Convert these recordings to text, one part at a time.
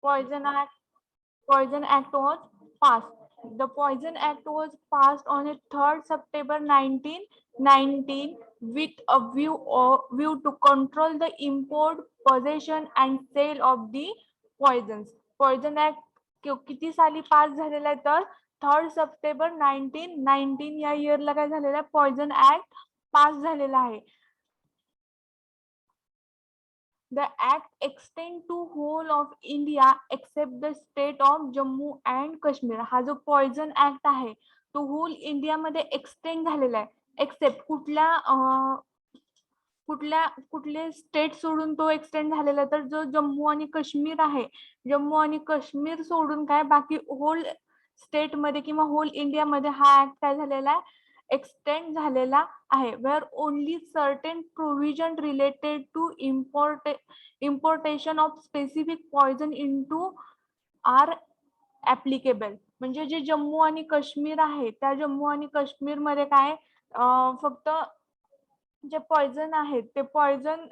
Poison Act. Poison Act was passed. The Poison Act was passed on a 3rd September 1919 with a view to control the import, possession and sale of the poisons. Poison Act किती साली पास झालेला आहे तर 3rd September 1919 या इयरला काय झालेलं आहे पॉइझन ऍक्ट पास झालेला आहे. The act extend to whole of India except the state of Jammu and Kashmir. हा जो पॉइझन ऍक्ट आहे तो होल इंडिया मध्ये एक्सटेंड झालेला आहे एक्सेप्ट कुठले स्टेट सोडून तो एक्सटेंड झालेला आहे तर जो जम्मू आणि काश्मीर आहे जम्मू आणि काश्मीर सोडून काय बाकी होल स्टेट मध्ये किंवा होल इंडिया मध्ये हा ऍक्ट काय झालेला आहे एक्सटेंड झालेला आहे where only certain provision related to importation of specific poison into are applicable. म्हणजे जे जम्मू आणि काश्मीर आहे त्या जम्मू आणि काश्मीर मध्ये काय फक्त जे पॉइझन आहेत ते पॉइझन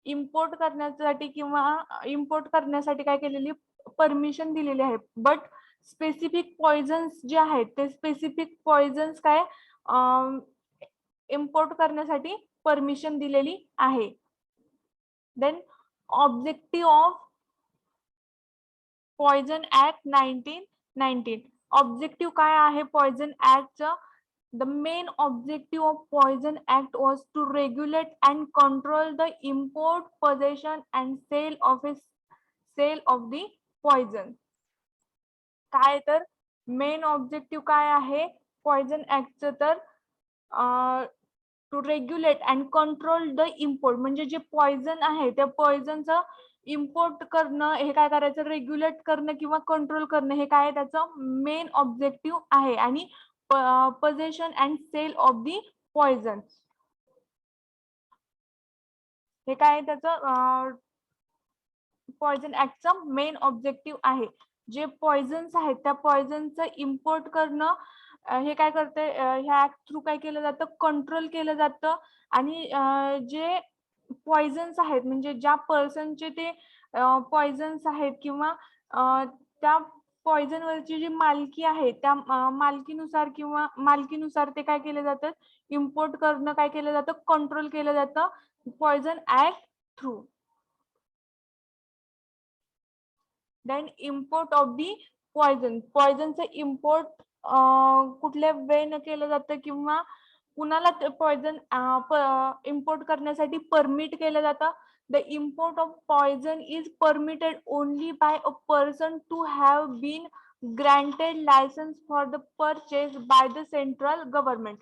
इम्पोर्ट करण्यासाठी किंवा इम्पोर्ट करण्यासाठी काय केलेली परमिशन दिलेली आहे बट स्पेसिफिक पॉइझन्स जे आहेत ते स्पेसिफिक पॉइझन्स काय इम्पोर्ट करण्यासाठी परमिशन दिलेली आहे. Then objective of poison act 1919. Objective काय आहे पॉइझन ऍक्टचं The main objective of Poison Act was to regulate and control the import, possession and sale of the poison. काय तर मेन ऑब्जेक्टिव्ह काय आहे पॉइझन ऍक्टचं तर to regulate and control the import म्हणजे जे पॉइझन आहे त्या पॉइझनचं इम्पोर्ट करणं हे काय करायचं रेग्युलेट करणं किंवा कंट्रोल करणं हे काय त्याचं मेन ऑब्जेक्टिव्ह आहे आणि possession and sale of the poison हे काय त्याचं पॉइझन ऍक्टचं मेन ऑब्जेक्टिव्ह आहे. जे पॉइझन्स आहेत त्या पॉइझनचं इम्पोर्ट करणं हे काय करते ह्या ऍक्ट थ्रू काय केलं जातं कंट्रोल केलं जातं आणि जे पॉइझन्स आहेत म्हणजे ज्या पर्सनचे ते पॉइझन्स आहेत किंवा त्या पॉइझन वरची जी मालकी आहे त्या मालकीनुसार ते काय केलं जातं इम्पोर्ट करणं काय केलं जातं कंट्रोल केलं जातं poison act through. Then import of the पॉइझनचं इम्पोर्ट कुठल्या वेने केलं जातं किंवा कुणाला पॉइझन इम्पोर्ट करण्यासाठी परमिट केलं जातं. The import of poison is permitted only by a person to have been granted license for the purchase by the central government.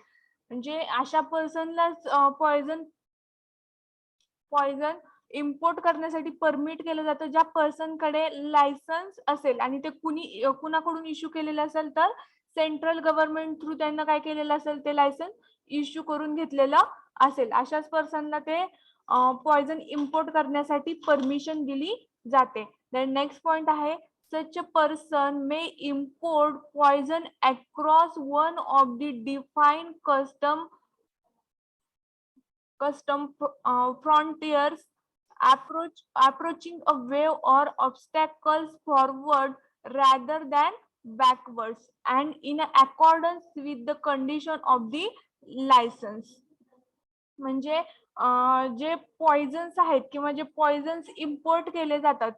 म्हणजे अशा पर्सनलाच पॉइझन इम्पोर्ट करण्यासाठी परमिट केलं जातं ज्या पर्सन कडे लायसन्स असेल आणि ते कुणाकडून इश्यू केलेलं असेल तर सेंट्रल गव्हर्नमेंट थ्रू त्यांना काय केलेलं असेल ते लायसन्स इश्यू करून घेतलेलं असेल अशाच पर्सनला ते पॉइझन इम्पोर्ट करण्यासाठी परमिशन दिली जाते. देन नेक्स्ट पॉइंट आहे such a person may import poison across one of the defined custom frontiers approaching a wave or obstacles forward rather than backwards and in accordance with the condition of the license. म्हणजे जे पॉइझन्स आहेत किंवा जे पॉइझन्स import केले जातात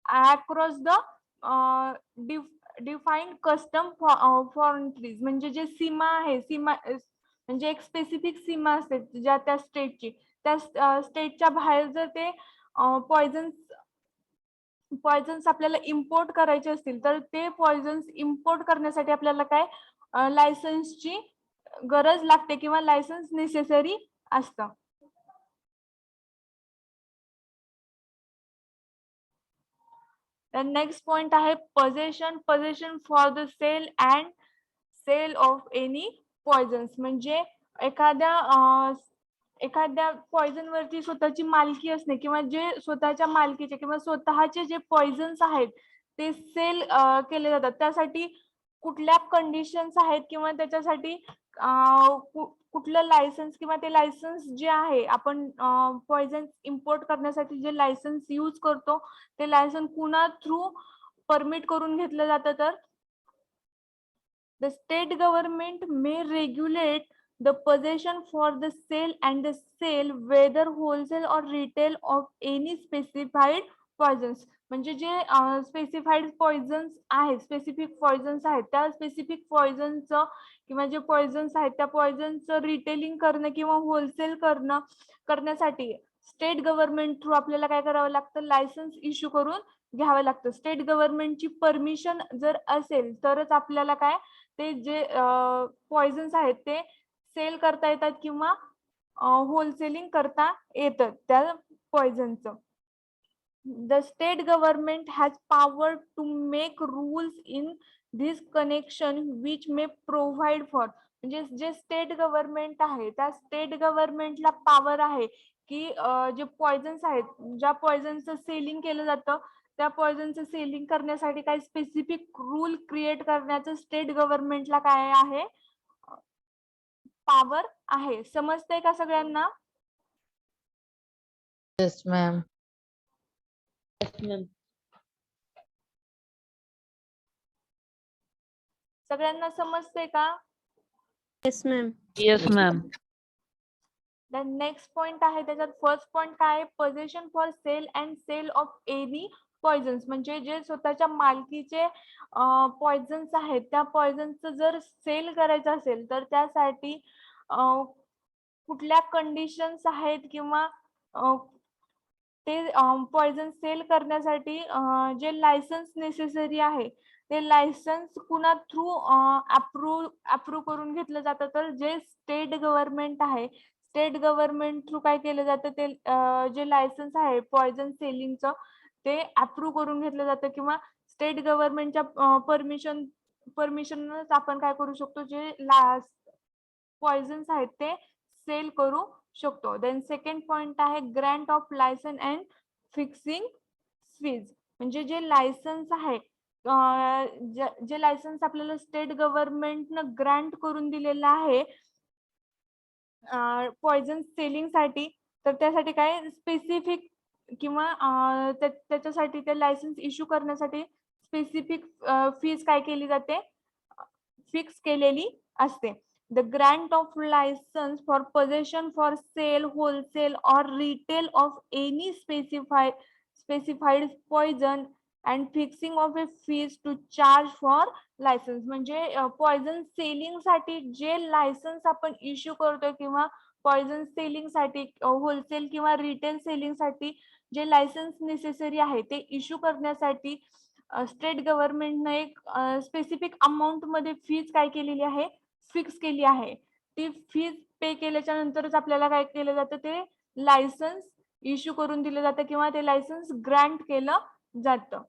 across the defined custom फॉरेंट्रीज म्हणजे जे सीमा आहे सीमा म्हणजे एक specific सीमा असते ज्या त्या स्टेटची त्या स्टेटच्या बाहेर जर ते पॉइझन्स आपल्याला इम्पोर्ट करायचे असतील तर ते पॉइझन्स इम्पोर्ट करण्यासाठी आपल्याला काय लायसन्सची गरज लागते किंवा लायसन्स नेसेसरी असतं. नेक्स्ट पॉइंट आहे possession for the sale of any poisons म्हणजे एखाद्या पॉइझन वरती स्वतःची मालकी असणे किंवा जे स्वतःच्या मालकीचे किंवा स्वतःचे जे पॉइझन्स आहेत ते सेल केले जातात त्यासाठी कुठल्या कंडिशन्स आहेत किंवा त्याच्यासाठी कुठलं लायसन्स किंवा ते लायसन्स जे आहे आपण पॉइझन इम्पोर्ट करण्यासाठी जे लायसन्स यूज करतो ते लायसन्स कुणा थ्रू परमिट करून घेतलं जातं तर the state government may regulate the possession for the sale and the sale whether wholesale or retail of any specified poisons. म्हणजे जे स्पेसिफाईड पॉइझन्स आहेत स्पेसिफिक पॉइझन्स आहेत त्या स्पेसिफिक पॉइझनचं किंवा जे पॉइझन्स आहेत त्या पॉइझनचं रिटेलिंग करणं किंवा होलसेल करणं करण्यासाठी स्टेट गव्हर्नमेंट थ्रू आपल्याला काय करावं लागतं लायसन्स इश्यू करून घ्यावं लागतं. स्टेट गव्हर्नमेंटची परमिशन जर असेल तरच आपल्याला काय ते जे पॉइझन्स आहेत ते सेल करता येतात किंवा होलसेलिंग करता येतं त्या पॉइझनचं. The state government has power to make rules in this connection which may provide for म्हणजे जे स्टेट गव्हर्नमेंट आहे त्या स्टेट गव्हर्नमेंटला पॉवर आहे की जे पॉइझन्स आहेत ज्या पॉइझनचं सेलिंग केलं जातं त्या पॉइझनचं सेलिंग करण्यासाठी काही स्पेसिफिक रूल क्रिएट करण्याचं स्टेट गव्हर्नमेंटला काय आहे पॉवर आहे. समजतंय का सगळ्यांना? Yes, ma'am. सगळ्यांना समजतंय का? Yes, ma'am. Yes, ma'am. The next point आहे त्याच्यात फर्स्ट पॉइंट काय आहे possession for sale and sale of any poisons म्हणजे जे स्वतःच्या मालकीचे पॉइझन्स आहेत त्या पॉइझन्सचं जर सेल करायचं असेल तर त्यासाठी कुठल्या कंडिशन्स आहेत किंवा ते पॉइझन सेल करण्यासाठी जे लायसन्स नेसेसरी आहे ते लायसन्स कुणा थ्रू अप्रूव्ह करून घेतलं जातं तर जे स्टेट गव्हर्नमेंट आहे स्टेट गव्हर्नमेंट थ्रू काय केलं जातं ते जे लायसन्स आहे पॉइझन सेलिंगचं ते अप्रूव्ह करून घेतलं जातं किंवा स्टेट गव्हर्नमेंटच्या परमिशनच आपण काय करू शकतो जे पॉइझन्स आहेत ते सेल करू शकतो. देन सेकंड पॉइंट आहे grant of licence and fixing fees म्हणजे जे लायसन्स आहे जे लायसन्स आपल्याला स्टेट गव्हर्नमेंटनं ग्रँट करून दिलेलं आहे पॉइझन सेलिंग साठी तर त्यासाठी काय स्पेसिफिक किंवा त्याच्यासाठी ते लायसन्स इश्यू करण्यासाठी स्पेसिफिक फीज काय केली जाते फिक्स केलेली असते. The grant of license for possession for sale, wholesale or retail of any specified poison and fixing of a fees to charge for license म्हणजे पॉइझन सेलिंग साठी जे licence आपण issue करतो किंवा पॉइझन सेलिंग साठी wholesale किंवा retail selling साठी जे licence necessary आहे ते इश्यू करण्यासाठी स्टेट गव्हर्नमेंटने एक स्पेसिफिक अमाऊंट मध्ये फीज काय केलेली आहे फिक्स केली आहे. ती फीज पे केल्याच्या नंतरच आपल्याला काय केलं जातं ते लायसन्स इश्यू करून दिलं जातं किंवा ते लायसन्स ग्रँट केलं जातं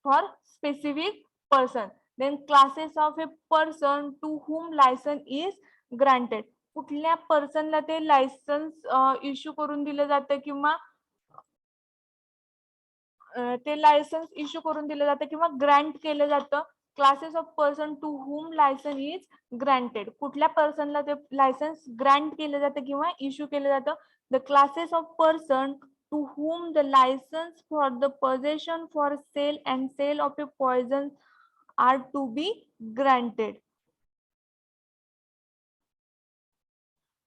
for specific person. Then classes of a person to whom licence is granted कुठल्या पर्सनला ते लायसन्स इश्यू करून दिलं जातं किंवा ते लायसन्स इश्यू करून दिलं जातं किंवा ग्रँट केलं जातं. Classes of person to whom licence is granted कुठल्या पर्सनला ते लायसन्स ग्रँट केलं जातं किंवा इश्यू केलं जातं the classes of person to whom the licence for the possession for sale and sale of a poison are to be granted.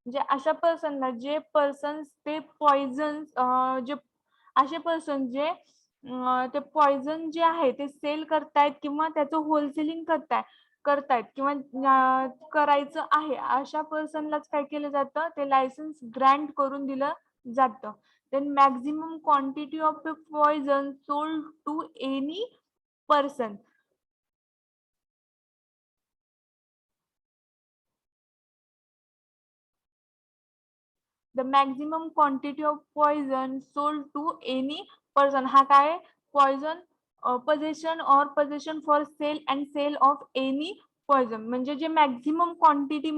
म्हणजे अशा पर्सनला जे पर्सन ते पॉइझन जे असे पर्सन जे ते पॉइझन जे आहे ते सेल करतायत किंवा त्याचं होलसेलिंग करतायत किंवा करायचं आहे अशा पर्सनलाच काय केलं जातं ते लायसन्स ग्रँट करून दिलं जातं. Then maximum quantity of a poison sold to any person the maximum quantity of poison sold to any person हा काय poison possession or possession for sale and sale of any poison म्हणजे जे maximum quantity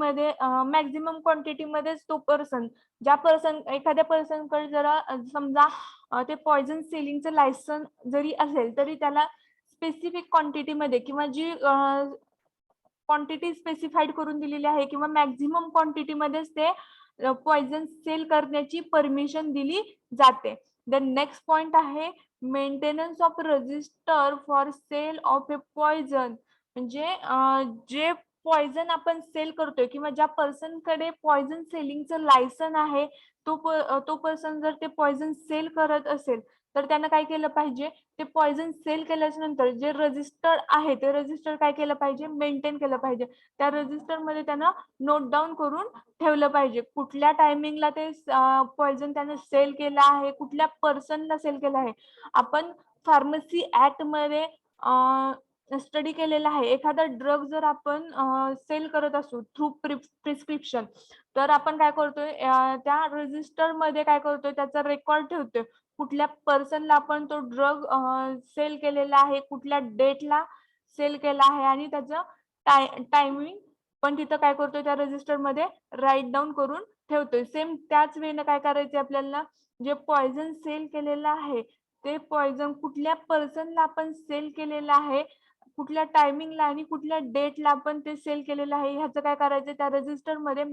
मध्येच तो person ज्या person एखाद्या person कडे जरा समजा ते पॉइझन सेलिंगचं लायसन जरी असेल तरी त्याला स्पेसिफिक क्वांटिटी मध्ये किंवा जी क्वांटिटी स्पेसिफाईड करून दिलेली आहे किंवा मॅक्झिमम क्वांटिटी मध्येच ते पॉइझन सेल करण्याची परमिशन दिली जाते. द नेक्स्ट पॉइंट आहे maintenance of register for sale of a poison. म्हणजे जे पॉइझन आपण सेल करतोय किंवा ज्या पर्सन कडे पॉइझन सेलिंगचं लायसन आहे तो पर्सन जर ते पॉइझन सेल करत असेल तर त्यानं काय केलं पाहिजे, ते पॉइझन सेल केल्याच्या नंतर जे रजिस्टर आहे ते रजिस्टर काय केलं पाहिजे, मेंटेन केलं पाहिजे. त्या रजिस्टर मध्ये त्यानं नोट डाऊन करून ठेवलं पाहिजे कुठल्या टायमिंगला ते पॉइझन त्यानं सेल केलं आहे, कुठल्या पर्सनला सेल केलं आहे. आपण फार्मसी ऍक्ट मध्ये स्टडी केलेला आहे. एखादा ड्रग जर आपण सेल करत असू थ्रू प्रिस्क्रिप्शन तर आपण काय करतोय, त्या रजिस्टर मध्ये काय करतोय, त्याचा रेकॉर्ड ठेवतोय कुठल्या पर्सनला आपण तो ड्रग सेल केलेला आहे, कुठल्या डेटला सेल केला आहे आणि त्याचं टायमिंग पण तिथं काय करतोय त्या रजिस्टर मध्ये राईट डाऊन करून ठेवतोय. सेम त्याच वेळेला काय करायचं आपल्याला, जे पॉइझन सेल केलेलं आहे ते पॉइझन कुठल्या पर्सनला आपण सेल केलेलं आहे, कुठल्या टायमिंगला आणि कुठल्या डेटला आपण ते सेल केलेलं आहे, ह्याचं काय करायचं त्या रजिस्टर मध्ये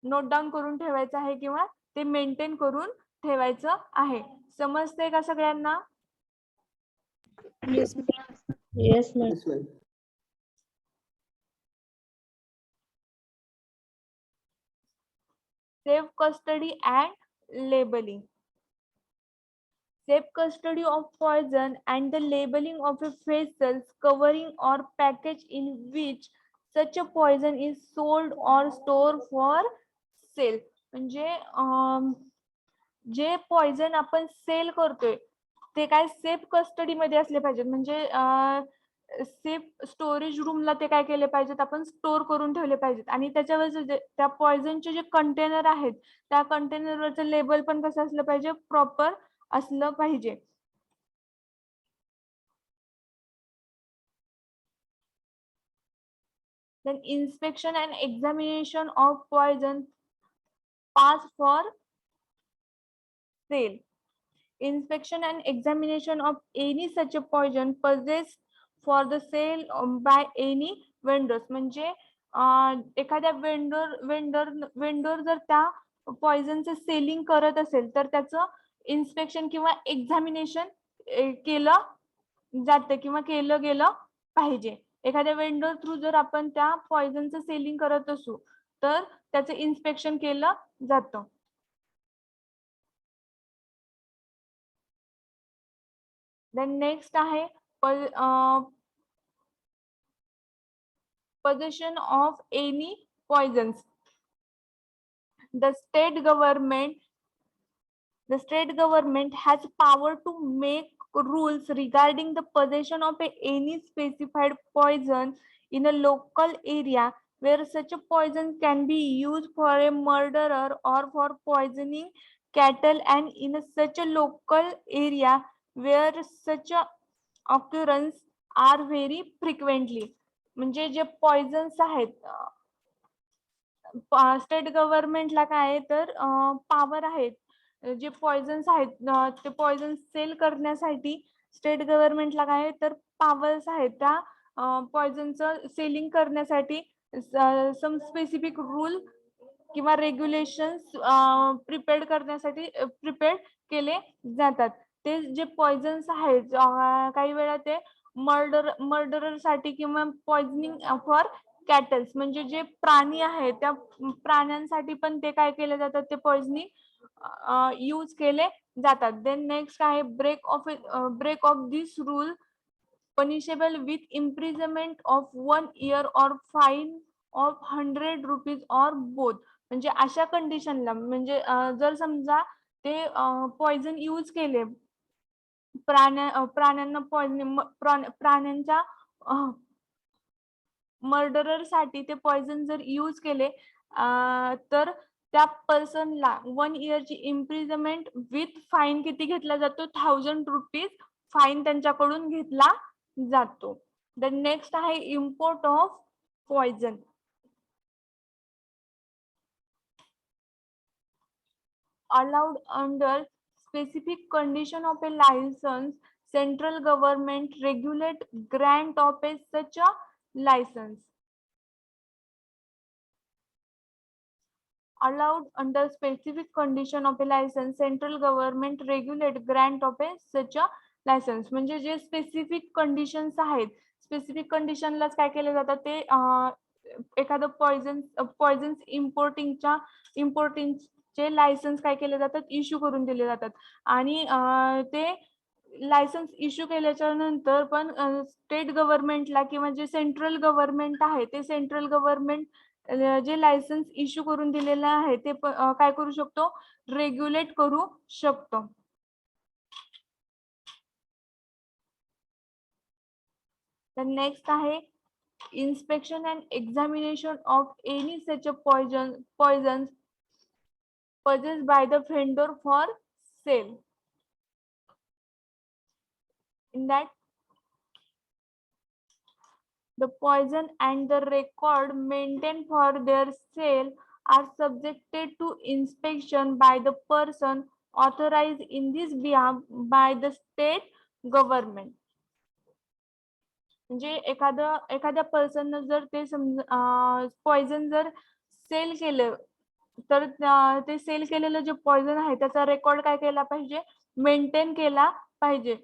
नोट डाऊन करून ठेवायचं आहे किंवा ते मेंटेन करून ठेवायचं आहे. समजतंय का सगळ्यांना? Yes, ma'am. Yes, ma'am. Yes, ma'am. Safe custody and labeling. Safe custody of poison and the labeling of a vessels covering or package in which such a poison is sold or stored for sale. म्हणजे जे poison आपण cell करतोय ते काय safe custody मध्ये असले पाहिजेत. म्हणजे सेफ स्टोरेज रूमला ते काय केले पाहिजेत, आपण स्टोर करून ठेवले पाहिजेत. आणि त्याच्यावर त्या पॉइझनचे जे कंटेनर आहेत त्या कंटेनरवरचं लेबल पण कसं असलं पाहिजे, प्रॉपर असलं पाहिजे. Then inspection and examination of poison pass for sale. Inspection and examination of any such a poison possessed for the sale by any vendors. म्हणजे एखाद्या वेंडर जर त्या पॉइझनचं सेलिंग करत असेल तर त्याचं इन्स्पेक्शन किंवा एक्झामिनेशन केलं जातं किंवा केलं गेलं पाहिजे. एखाद्या वेंडर थ्रू जर आपण त्या पॉइझनचं सेलिंग करत असू तर त्याचं इन्स्पेक्शन केलं जातं. Then next आहे possession of any poisons. The state government has power to make rules regarding the possession of any specified poison in a local area where such a poison can be used for a murderer or for poisoning cattle, and in such a local area where such a occurrence are very frequently. म्हणजे जे पॉइझन्स आहेत state गव्हर्नमेंटला काय तर power आहेत, जे पॉइझन्स आहेत ते poison cell करण्यासाठी state गव्हर्नमेंटला काय तर पॉवर्स आहेत. त्या पॉइझनचं सेलिंग करण्यासाठी सम स्पेसिफिक रूल किंवा रेग्युलेशन्स प्रिपेअर्ड केले जातात. ते जे पॉइझन्स आहेत काही वेळा ते मर्डरर साठी किंवा पॉइझनिंग फॉर कॅटल्स म्हणजे जे प्राणी आहेत त्या प्राण्यांसाठी पण ते काय केले जातात, ते पॉइझनिंग यूज केले जातात. देन नेक्स्ट आहे break of this rule punishable with imprisonment of 1 year or fine of 100 rupees or both. म्हणजे अशा कंडिशनला म्हणजे जर समजा ते पॉइझन यूज केले प्राण्यांना पॉइझनिंग प्राण्यांच्या मर्डरर साठी ते पॉइझन जर यूज केले तर त्या पर्सनला 1 इयरची इम्प्रिझनमेंट विथ फाईन किती घेतला जातो, 1000 रुपीज फाईन त्यांच्याकडून घेतला जातो. द नेक्स्ट आहे import of poison. allowed under specific condition of a license, central government regulate grant of a such a license. allowed under specific condition of a license, central government regulate grant of a such a license. म्हणजे जे specific conditions आहेत, specific कंडिशनलाच काय केलं जातं ते एखादं पॉइझन्स इम्पोर्टिंगचे licence काय केले जातात, इश्यू करून दिले जातात. आणि ते लायसन्स इश्यू केल्याच्या नंतर पण स्टेट गव्हर्नमेंटला किंवा जे सेंट्रल गव्हर्नमेंट आहे ते सेंट्रल गव्हर्नमेंट जे लायसन्स इश्यू करून दिलेलं आहे ते काय करू शकतो, रेग्युलेट करू शकतो. तर नेक्स्ट आहे inspection and examination of any such a poisons purchased by the vendor for sale. In that, the poison and the record maintained for their sale are subjected to inspection by the person authorized in this behalf by the state government. म्हणजे एखाद्या person जर ते poison जर cell केलं तर ते cell केलेलं जे poison आहे त्याचा रेकॉर्ड काय केला पाहिजे, मेंटेन केला पाहिजे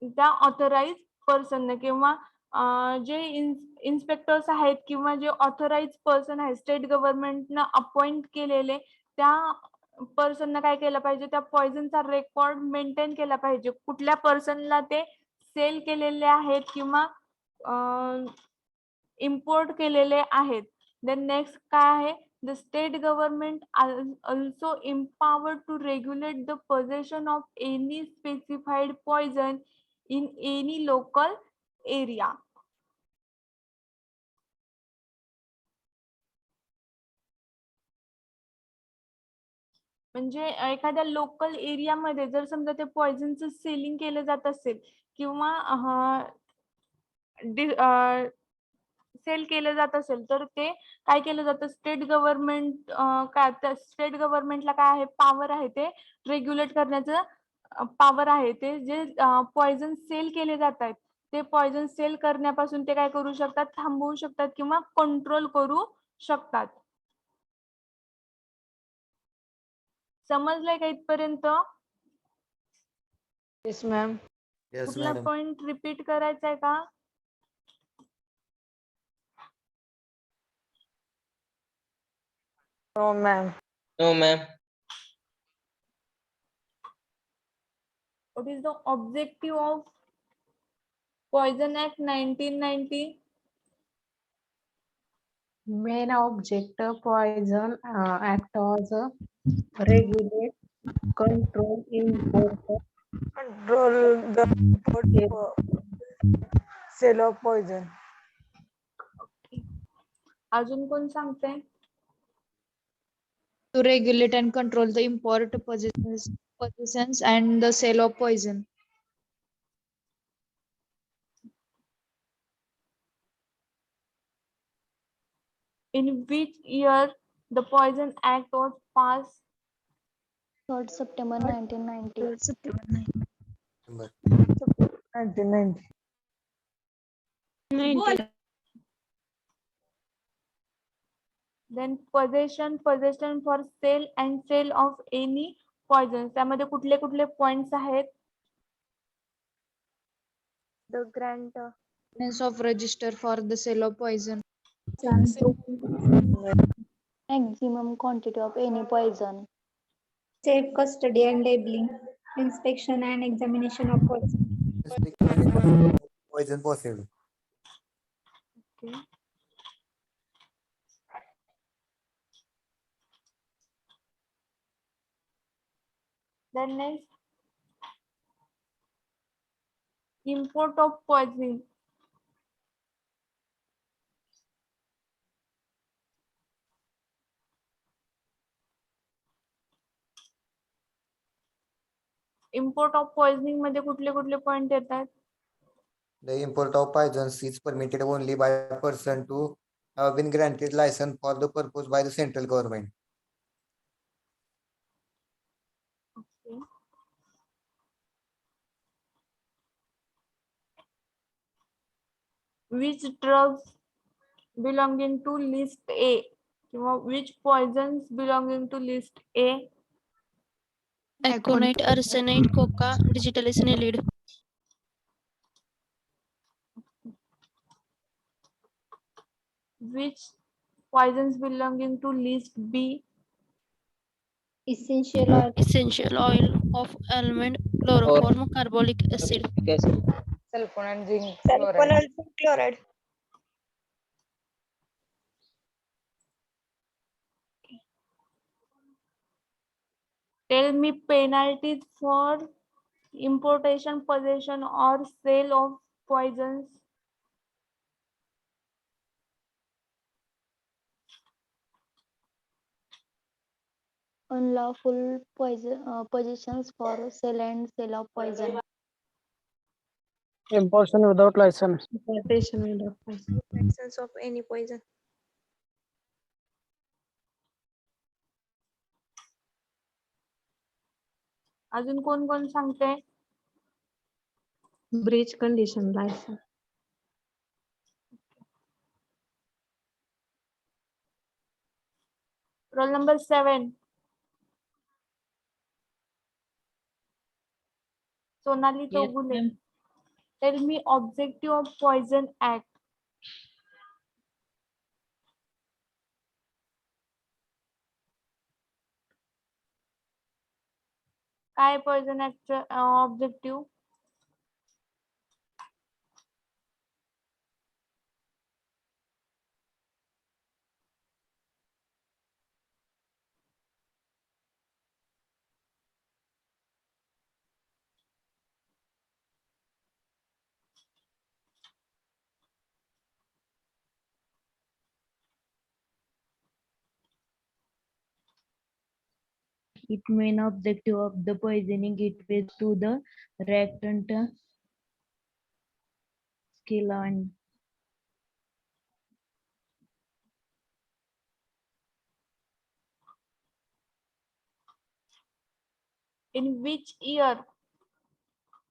त्या ऑथराइज पर्सनने किंवा जे इन्स्पेक्टर्स आहेत किंवा जे ऑथराइज पर्सन आहे स्टेट गव्हर्नमेंटनं अपॉइंट केलेले त्या पर्सनने काय केलं पाहिजे, त्या पॉइझनचा रेकॉर्ड मेंटेन केला पाहिजे, कुठल्या पर्सनला ते सेल केलेले आहेत किंवा इम्पोर्ट केलेले आहेत. देन नेक्स्ट काय आहे, the state government also empowered to regulate the possession of any specified poison in any local area. म्हणजे एखाद्या लोकल एरियामध्ये जर समजा ते पॉइझनचं सेलिंग केलं जात असेल किंवा सेल केलं जात असेल तर ते काय केलं जातं, स्टेट गव्हर्नमेंट काय स्टेट गव्हर्नमेंटला काय आहे, पॉवर आहे ते रेग्युलेट करण्याचं पॉवर आहे. ते जे पॉइझन सेल केले जात आहेत ते पॉइझन सेल करण्यापासून ते काय करू शकतात, थांबवू शकतात किंवा कंट्रोल करू शकतात. समजलंय का इथपर्यंत? Yes, ma'am. Yes, कुठला madam. पॉइंट रिपीट करायचा आहे का? No, ma'am. No, ma'am. What is the objective of Poison Act 1990? Main objective Poison Act was regulate, control, control the sale of poison. अजून कोण सांगते? To regulate and control the import, possessions and the sale of poison. In which year the Poison Act was passed? 3rd September 1990. September 9. Number 1990. Then possession for sale and sale of any poison. त्यामध्ये कुठले कुठले points आहेत? The grant Of register for the sale of poison. maximum quantity of any poison. Safe custody and labeling, inspection and examination of poison. poison possible. Okay. Then next, import of poison. Import of poisoning मध्ये कुठले कुठले point येतात? The import of poisons is permitted only by a person to have been granted license for the purpose by the central government. Okay. Which drugs belonging to list A किंवा which poisons belonging to list A? Aconite, arsenite, coca, digitalis nellide. Which poisons belonging to list B? Essential oil. Essential oil of almond, chloroform, carbolic acid. Sulfur and zinc chloride. Chloride. Tell me penalties for importation, possession, or sale of poisons. Unlawful possessions for sale and sale of poison. Importation without license. Importation without license. License of any poison. अजून कोण कोण सांगते? Breach condition license. Roll number 7. Sonali Togule. Tell me objective of Poison Act. काय Poison Act objective? Its main objective of the poisoning it was to the reactant scale. In which year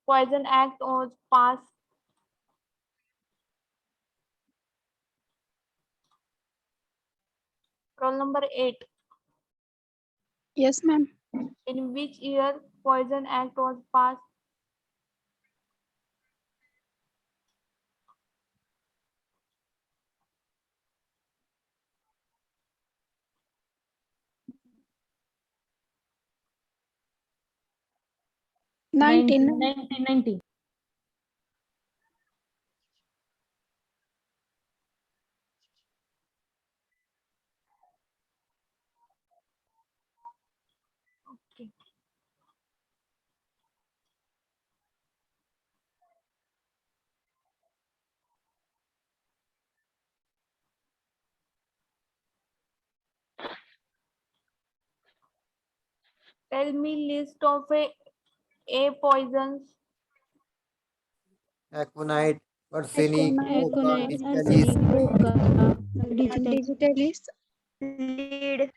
Poison Act was passed? Roll number 8. Yes, ma'am. In which year Poison Act was passed? Nineteen. 1990. Okay. Tell me list of A poisons. Aconite, arsenic, coca, Aconite, digitalis, arsenic, coca, digital. Digitalis. Lead.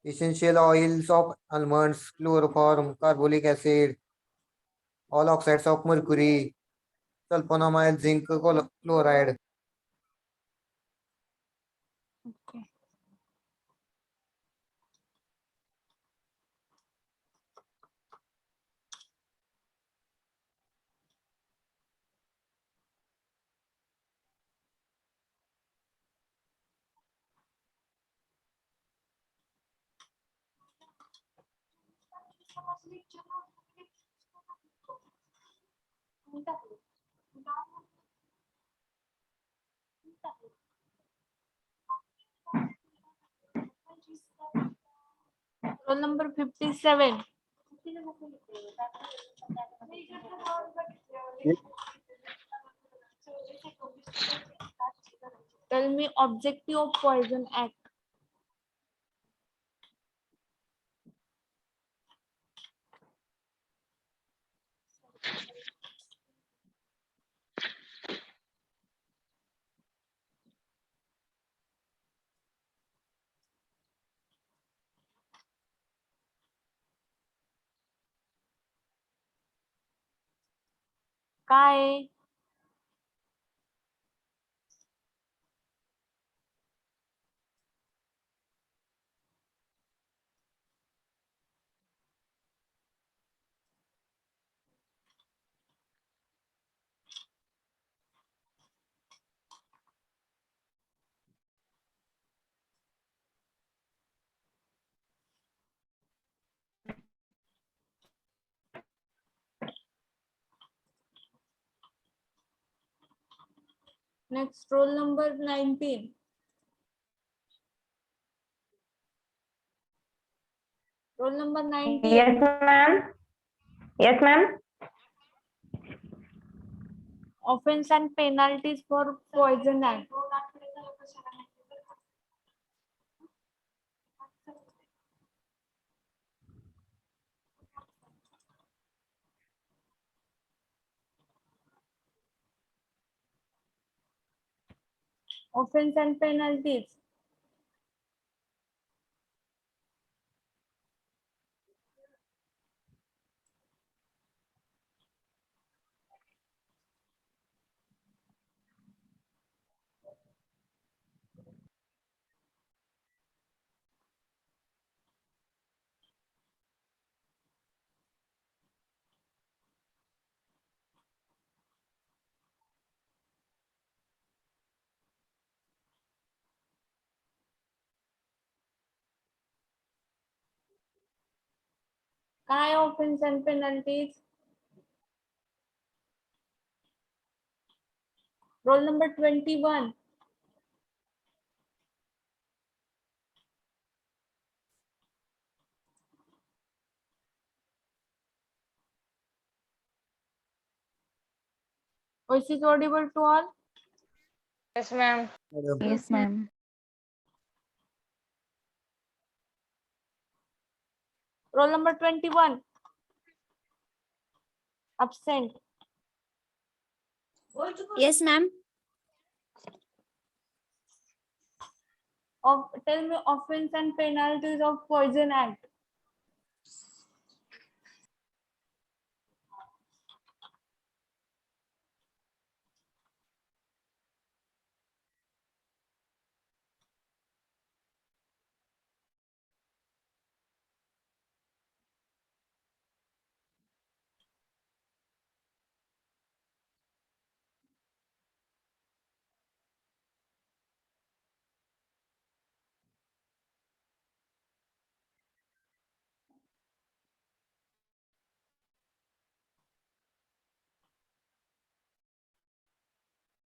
essential oils of almonds, chloroform, carbolic acid, all oxides of mercury, sulfonamide, zinc chloride. Okay. Roll number 57. Tell me objective of Poison Act. काय आहे? Next, roll number 19. Roll number 19. Yes, ma'am. Yes, ma'am. Offense and penalties for Poison Act. Offense and penalties. काय offense and penalties? Roll number 21. Voice is audible to all? Yes, ma'am. Madam. Yes, ma'am. Roll number 21. Absent. Yes, ma'am. Tell me offense and penalties of Poison Act.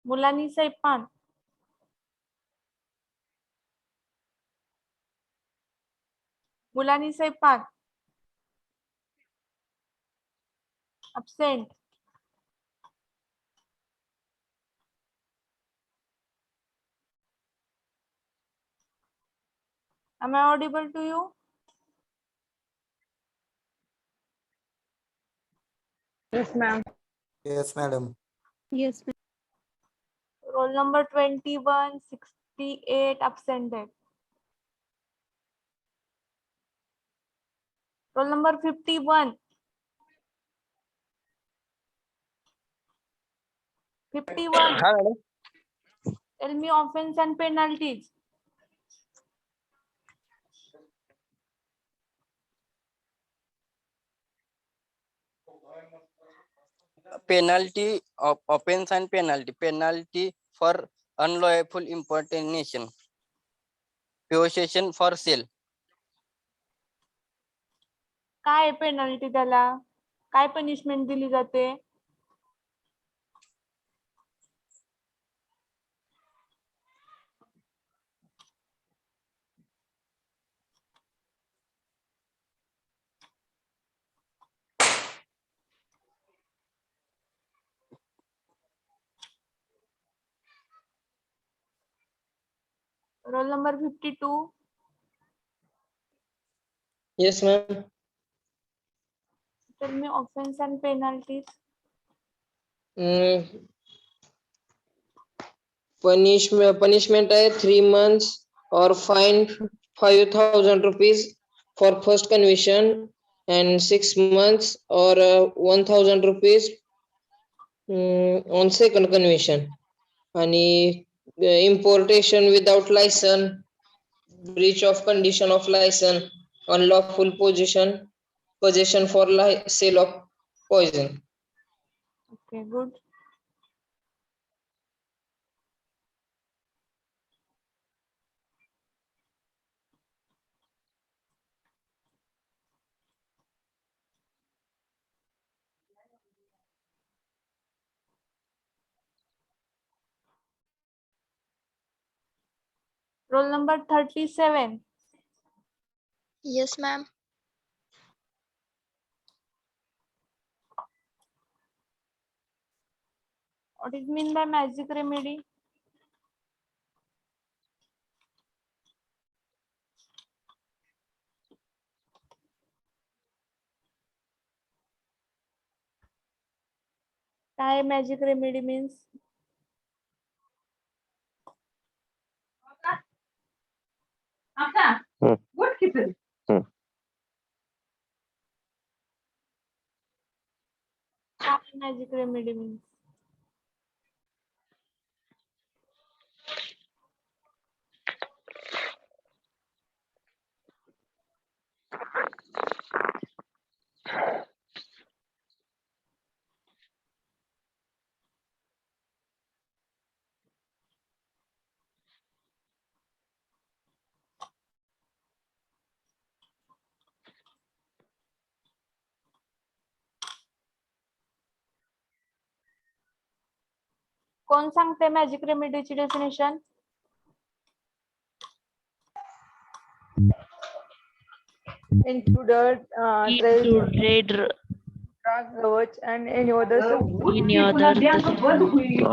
मुलांनी Saipan. मुलांनी सैपाक. Absent. Am I audible to you? Yes, ma'am. Yes, madam. Yes, ma'am. Roll number 21, 68 absented. Roll number 51. 51. Tell me offense and penalties. Penalty of offense and penalty for unlawful importation, possession for sale. काय penalty त्याला? काय punishment दिली जाते? Roll number 52. Yes, ma'am. Tell me offense and penalties. Punishment है 3 months or fine 5,000 rupees for first conviction and 6 months or 1,000 rupees on second conviction. आणि importation without license, breach of condition of license, unlawful possession for sale of poison. Okay, good. Roll number 37. Yes, ma'am. What is mean by magic remedy? काय magic remedy means? काय magic remedy means? कोण सांगते magic रेमेडीची definition? included trace Included drug coverage and any other any other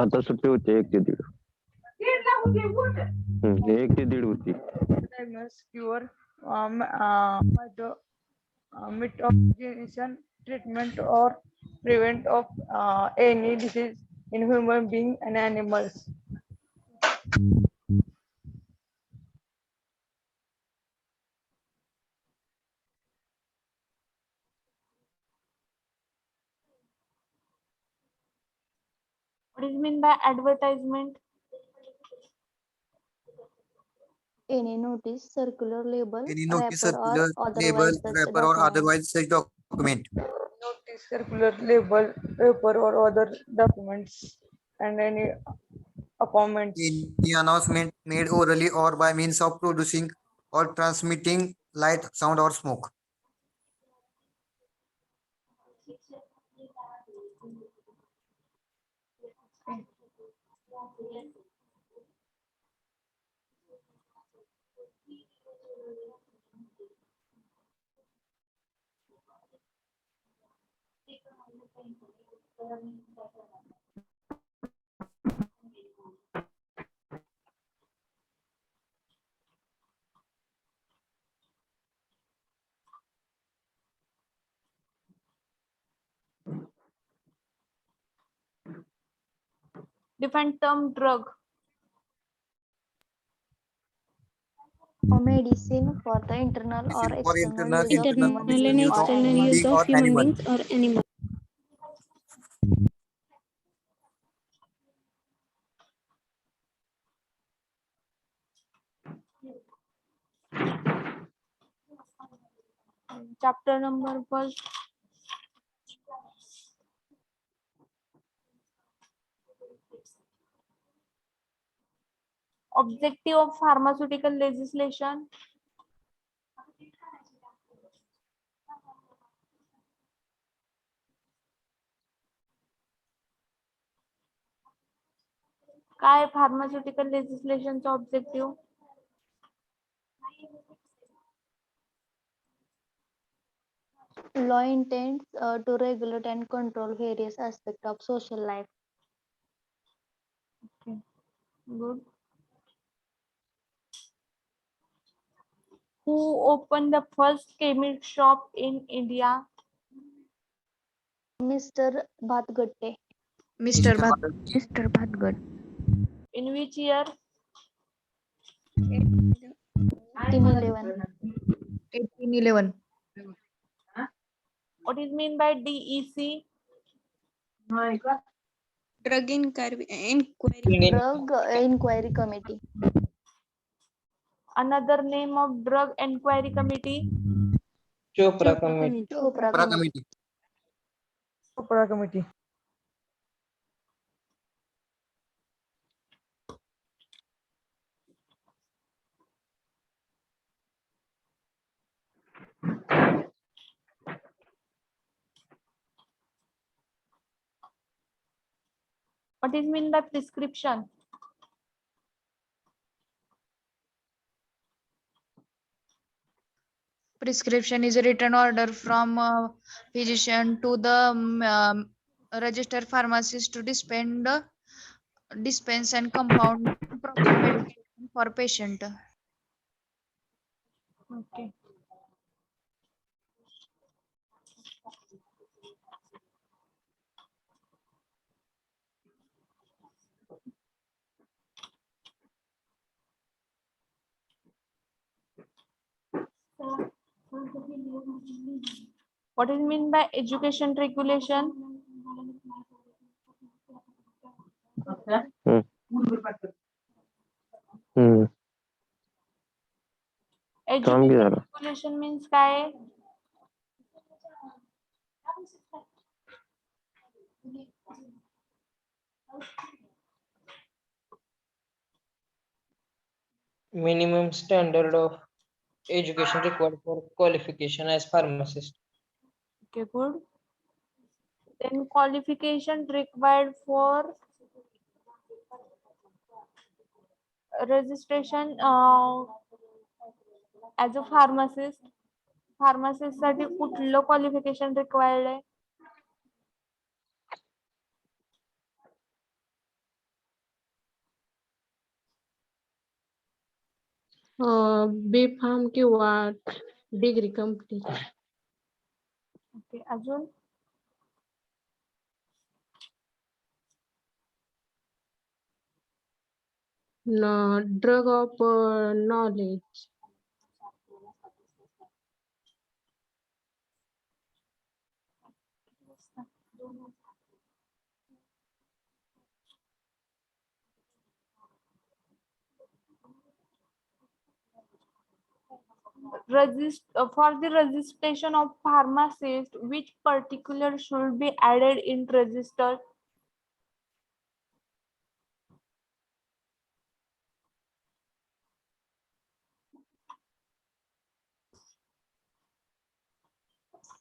आता सुट्टी होती 1 ते 1.5 1 ते 1.5 होती. diagnosis, cure, mitigation, treatment or prevent of any disease in human being and animals. What is mean by advertisement? Any notice, circular label, Any notice, wrapper or circular label, otherwise such wrapper or document. otherwise such document. Notice, circular label, paper or other documents, and any appointments. Any announcement made orally or by means of producing or transmitting light, sound or smoke. Define term drug. A medicine for the internal or Medicine for external internal, use of internal human and being or external animal. use of human beings or animal. Chapter number first. Objective of pharmaceutical legislation. काय pharmaceutical legislation चा objective? Law intends to regulate and control various aspects of social life. Okay, good. Who opened the first chemist shop in India? Mr. Bhatgatte. Mr. Bhat, Mr. Bhatgat. In which year? 1811. 1811. What is mean by DEC? Drug inquiry. Drug Inquiry Committee. Another name of Drug Enquiry Committee? Chopra Committee. Chopra Chopra Committee. Committee. Chopra Committee. What is mean by prescription? prescription is a written order from physician to the registered pharmacist to dispense and compound proper medication for patient. Okay. What is mean by education regulation? हम्म थांब की Education जरा regulation means काय? Minimum standard of education required for qualification as pharmacist. Okay, good. Then qualification required for registration as a pharmacist. Pharmacist साठी कुठलं qualification required आहे? B farm किंवा degree complete. Okay, अजून drug of knowledge. for the registration of pharmacist, which particular should be added in register?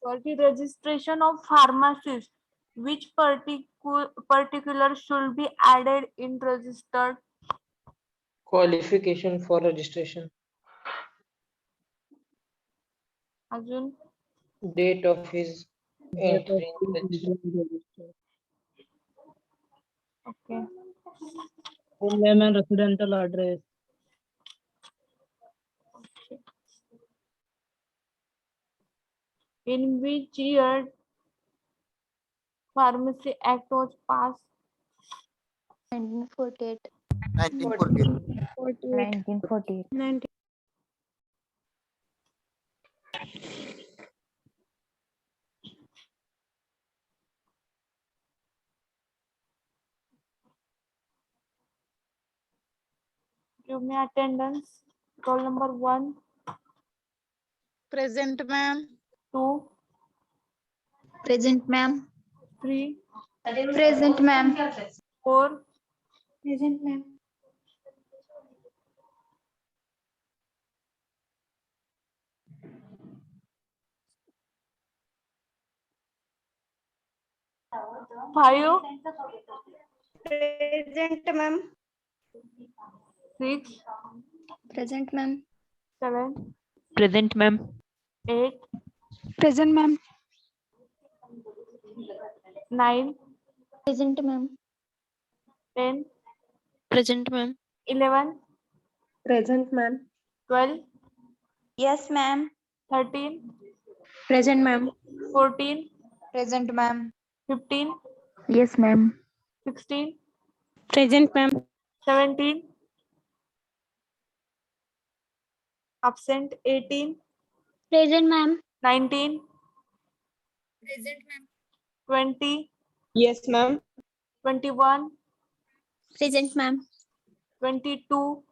For the registration of pharmacist, which particular should be added in registered? Qualification for registration. अजून Date of his entry in register. okay. Full name and residential address. In which year Pharmacy Act was passed? 1948. 1948. 1948. Give me attendance. Roll number 1, Present, ma'am. 2, Present, ma'am. 3, Present, ma'am. 4, Present, ma'am. 5, Present, ma'am. 6, Present, ma'am. 7, Present, ma'am. 8, Present, ma'am. 9, Present, ma'am. 10, Present, ma'am. 11, Present, ma'am. 12, Yes, ma'am. 13, Present, ma'am. 14, Present, ma'am. 15, Yes, ma'am. 16, Present, ma'am. 17, absent 18, Present, ma'am. 19, Present, ma'am. 20, Yes, ma'am. 21, Present, ma'am. 22,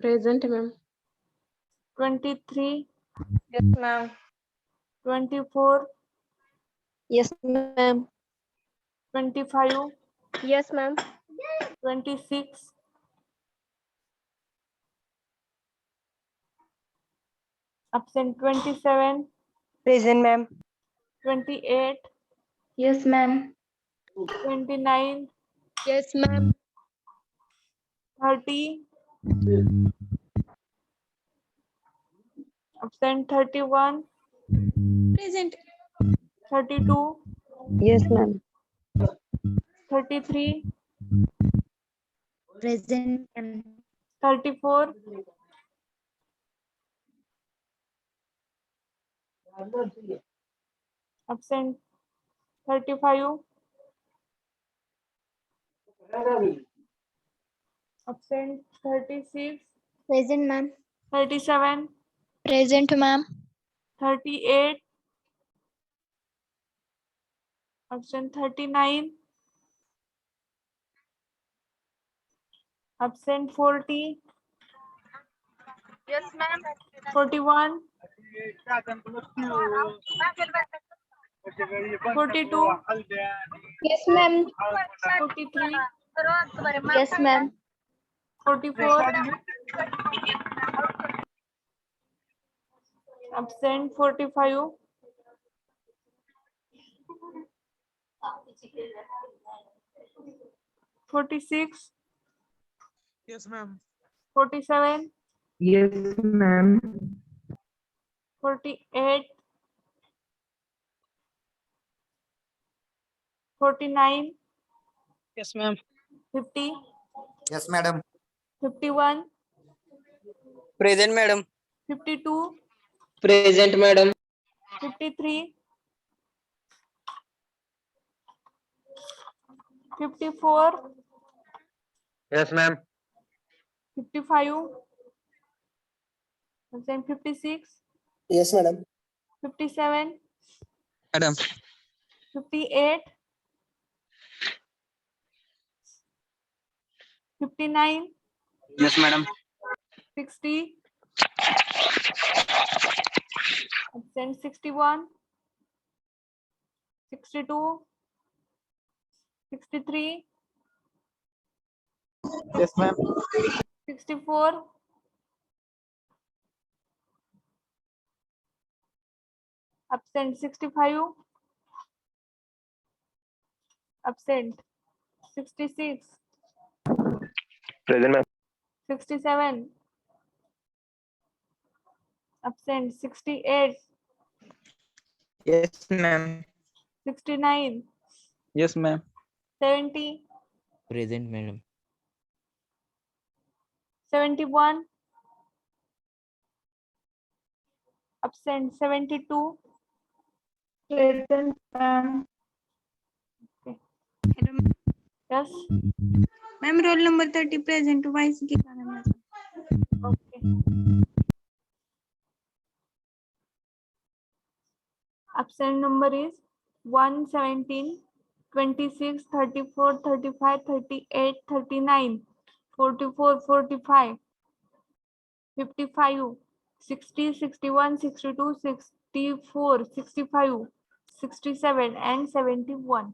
Present, ma'am. 23, Yes, ma'am. 24, Yes, ma'am. 25, Yes, ma'am. 26, absent 27, Present, ma'am. 28, Yes, ma'am. 29, Yes, ma'am. 30, Absent 31, Present. 32, Yes, ma'am. 33, Present. 34, absent 35, absent 36, Present, ma'am. 37, Present, ma'am. 38, absent 39, absent 40, Yes, ma'am. 41, 42, Yes, ma'am. 43, Yes, ma'am. 44, absent 45, 46, Yes, ma'am. 47, Yes, ma'am. 48, 49, Yes, ma'am. 50, Yes, madam. 51, Present, madam. 52, Present, madam. 53, 54, Yes, ma'am. 55, absent 56, Yes, madam. 57, Madam. 58, 59, Yes, madam. 60, absent 61, 62, 63, Yes, ma'am. 64, absent 65, absent 66, Present, ma'am. 67, absent 68, Yes, ma'am. 69, Yes, ma'am. 70, Present, madam. 71, absent 72, Present, ma'am. yes, Ma'am, roll number 30 present. Vice given. okay. Absent number is 1, 17, 26, 34, 35, 38, 39, 44, 45, 55, 60, 61, 62, 64, 65, 67 and 71.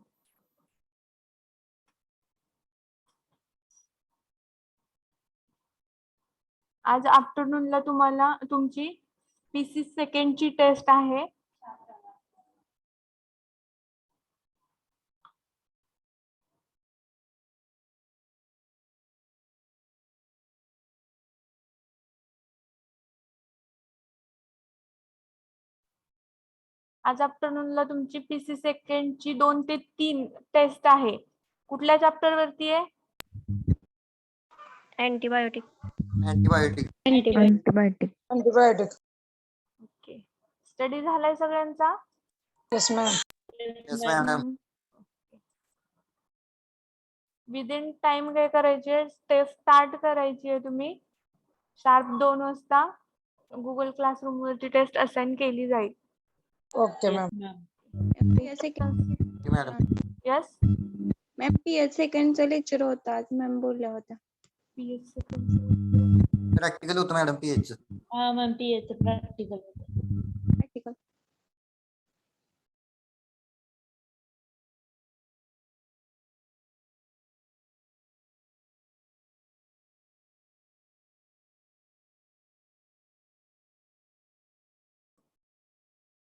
आज आफ्टरनूनला तुम्हाला तुमची PC सेकंडची test आहे. आज आफ्टरनूनला तुमची PC सेकंडची 2 ते 3 test आहे. कुठल्या chapter वरती आहे? Antibiotic. Antibiotic. Antibiotic. Antibiotic. Okay. Study झालाय सगळ्यांचा? Yes, ma'am. Yes, madam. Within time काय करायचे? टेस्ट स्टार्ट करायची आहे तुम्ही. शार्प 2 वाजता गुगल क्लासरूम वरती टेस्ट असाइन केली जाईल. Okay, ma'am. Okay, madam. Yes. Ma'am PS सेकंडचं लेक्चर होतं आज मॅम बोलल्या होत्या. पीएस Practical होतं मॅडम PH. हा ma'am PH practical. Practical.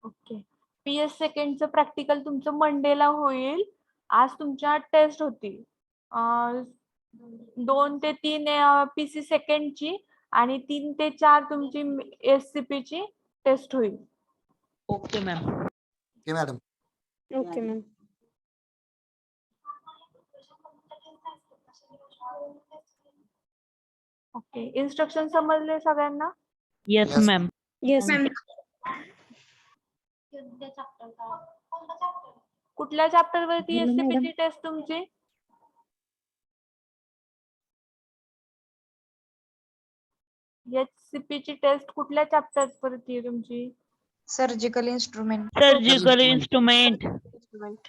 Okay. PS सेकंडचं प्रॅक्टिकल तुमचं मंडेला होईल. आज तुमच्या टेस्ट होती. 2 ते 3 पीसी सेकंडची आणि 3 ते 4 तुमची SCP ची टेस्ट होईल. Okay ma'am. Okay madam. Okay, ma'am. Okay, instruction समजले सगळ्यांना? Yes Yes. Ma'am. Yes, ma'am. कुठल्या चॅप्टर वरती Hello, SCP madam. ची टेस्ट तुमची? SCP ची टेस्ट कुठल्या चॅप्टर वरती आहे तुमची? Surgical instrument. Surgical instrument. Instrument.